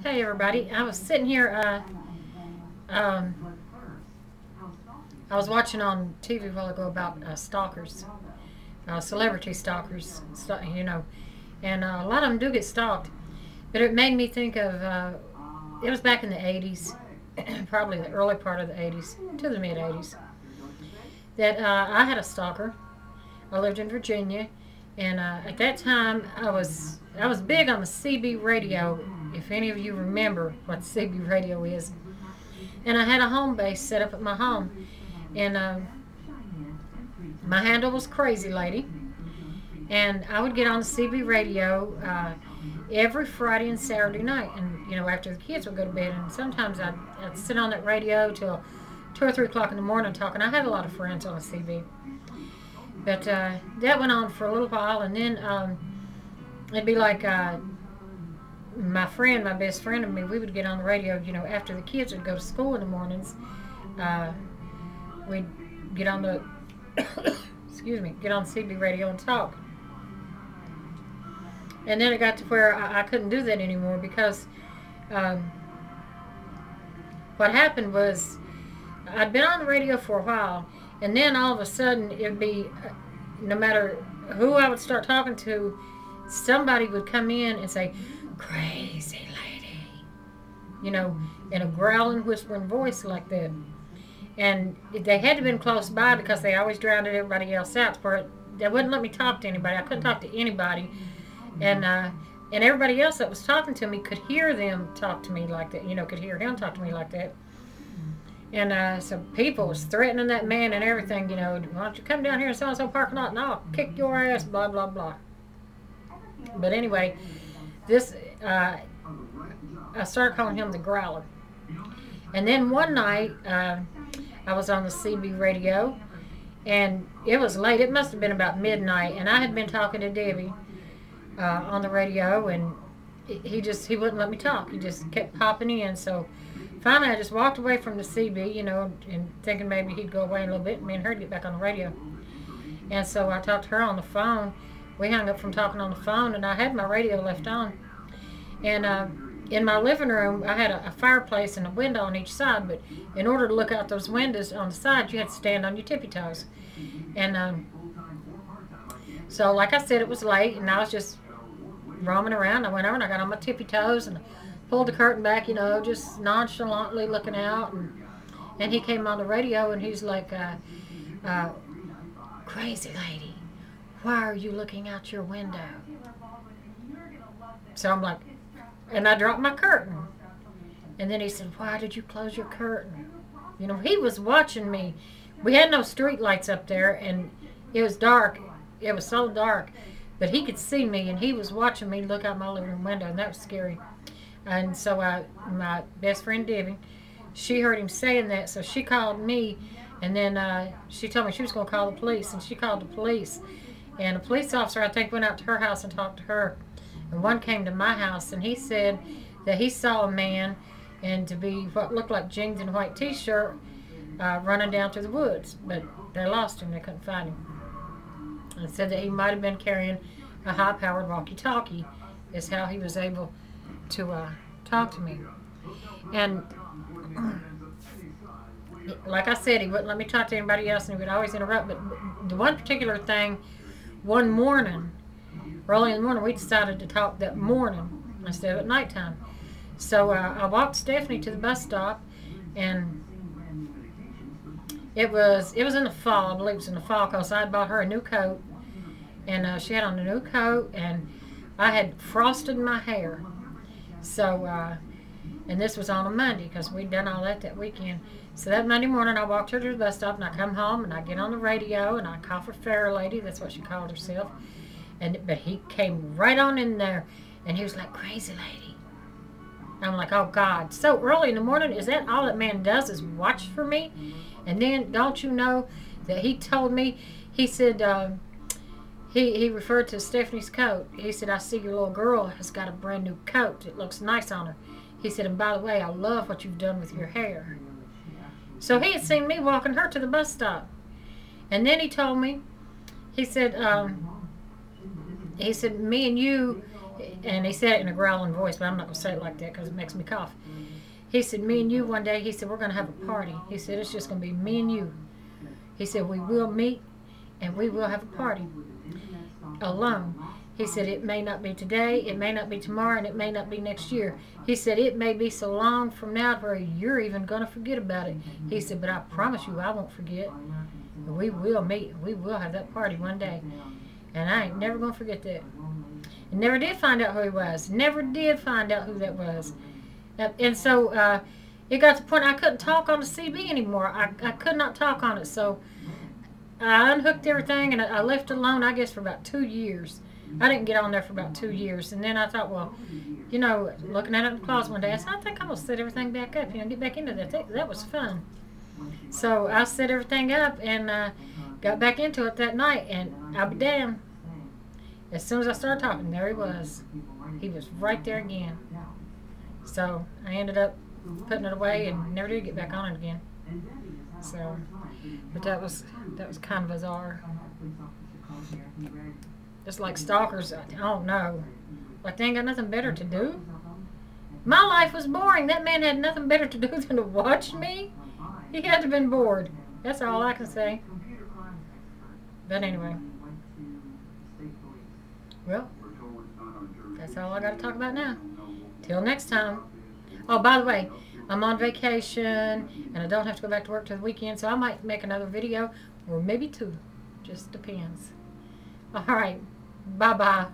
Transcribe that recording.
Hey everybody, I was sitting here, I was watching on TV a while ago about stalkers, celebrity stalkers, you know, and a lot of them do get stalked, but it made me think of, it was back in the 80s, probably the early part of the 80s to the mid 80s, that I had a stalker. I lived in Virginia, and at that time I was big on the CB radio. If any of you remember what CB radio is, and I had a home base set up at my home, and my handle was Crazy Lady, and I would get on the CB radio every Friday and Saturday night, and you know after the kids would go to bed, and sometimes I'd sit on that radio till 2 or 3 o'clock in the morning talking. I had a lot of friends on the CB. But that went on for a little while, and then it'd be like my best friend and me, we would get on the radio, you know, after the kids would go to school in the mornings. We'd get on the, excuse me, get on the CB radio and talk. And then it got to where I couldn't do that anymore because what happened was I'd been on the radio for a while, and then all of a sudden, it'd be, no matter who I would start talking to, somebody would come in and say, "Crazy lady," you know, in a growling, whispering voice like that. And they had to have been close by because they always drowned everybody else out, where they wouldn't let me talk to anybody. I couldn't talk to anybody. And everybody else that was talking to me could hear them talk to me like that, you know, could hear him talk to me like that. And so people was threatening that man and everything, you know, "Why don't you come down here in so-and-so parking lot and I'll kick your ass," blah, blah, blah. But anyway, this, I started calling him the Growler. And then one night, I was on the CB radio, and it was late. It must have been about midnight, and I had been talking to Debbie on the radio, and he wouldn't let me talk. He just kept popping in, so finally, I just walked away from the CB, you know, and thinking maybe he'd go away a little bit and me and her get back on the radio. And so I talked to her on the phone. We hung up from talking on the phone, and I had my radio left on. And in my living room, I had a fireplace and a window on each side, but in order to look out those windows on the side, you had to stand on your tippy toes. And so, like I said, it was late, and I was just roaming around. I went over and I got on my tippy toes and pulled the curtain back, you know, just nonchalantly looking out, and he came on the radio, and he's like, "Crazy lady, why are you looking out your window?" So I'm like, and I dropped my curtain, and then he said, "Why did you close your curtain?" You know, he was watching me. We had no street lights up there, and it was dark. It was so dark, but he could see me, and he was watching me look out my living room window, and that was scary. And so my best friend Debbie, she heard him saying that, so she called me, and then she told me she was going to call the police, and she called the police. And a police officer, I think, went out to her house and talked to her. And one came to my house, and he said that he saw a man, and to be what looked like jeans and a white T-shirt, running down through the woods. But they lost him. They couldn't find him. And said that he might have been carrying a high-powered walkie-talkie, is how he was able to talk to me. And like I said, he wouldn't let me talk to anybody else, and he would always interrupt. But the one particular thing, one morning, early in the morning, we decided to talk that morning instead of at nighttime. So I walked Stephanie to the bus stop, and it was in the fall. I believe it was in the fall, because I had bought her a new coat, and she had on a new coat, and I had frosted my hair. So, and this was on a Monday, because we'd done all that weekend. So that Monday morning, I walked her to the bus stop, and I come home, and I get on the radio, and I call for Fair Lady. That's what she called herself. But he came right on in there, and he was like, "Crazy lady." I'm like, "Oh, God." So early in the morning, is that all that man does, is watch for me? And then, don't you know that he told me, he said, he referred to Stephanie's coat. He said, "I see your little girl has got a brand new coat. It looks nice on her." He said, "And by the way, I love what you've done with your hair." So he had seen me walking her to the bus stop. And then he told me, he said, he said, me and you, and he said it in a growling voice, but I'm not going to say it like that because it makes me cough. He said, me and you one day, he said, we're going to have a party. He said, it's just going to be me and you. He said, we will meet and we will have a party alone. He said, it may not be today, it may not be tomorrow, and it may not be next year. He said, it may be so long from now where you're even going to forget about it. He said, but I promise you I won't forget. We will meet. We will have that party one day. And I ain't never going to forget that. And never did find out who he was. Never did find out who that was. And so it got to the point I couldn't talk on the CB anymore. I could not talk on it. So I unhooked everything and I left it alone, I guess, for about 2 years. I didn't get on there for about 2 years. And then I thought, well, you know, looking at it in the closet one day, I said, I think I'm going to set everything back up, you know, get back into that. That was fun. So I set everything up and got back into it that night. And I'll be damned. As soon as I started talking, there he was. He was right there again. So I ended up putting it away and never did get back on it again. So, but that was kind of bizarre. Just like stalkers, I don't know. Like they ain't got nothing better to do. My life was boring. That man had nothing better to do than to watch me. He had to have been bored. That's all I can say. But anyway. Well, that's all I got to talk about now. Till next time. Oh, by the way, I'm on vacation, and I don't have to go back to work till the weekend, so I might make another video, or maybe 2. Just depends. All right. Bye-bye.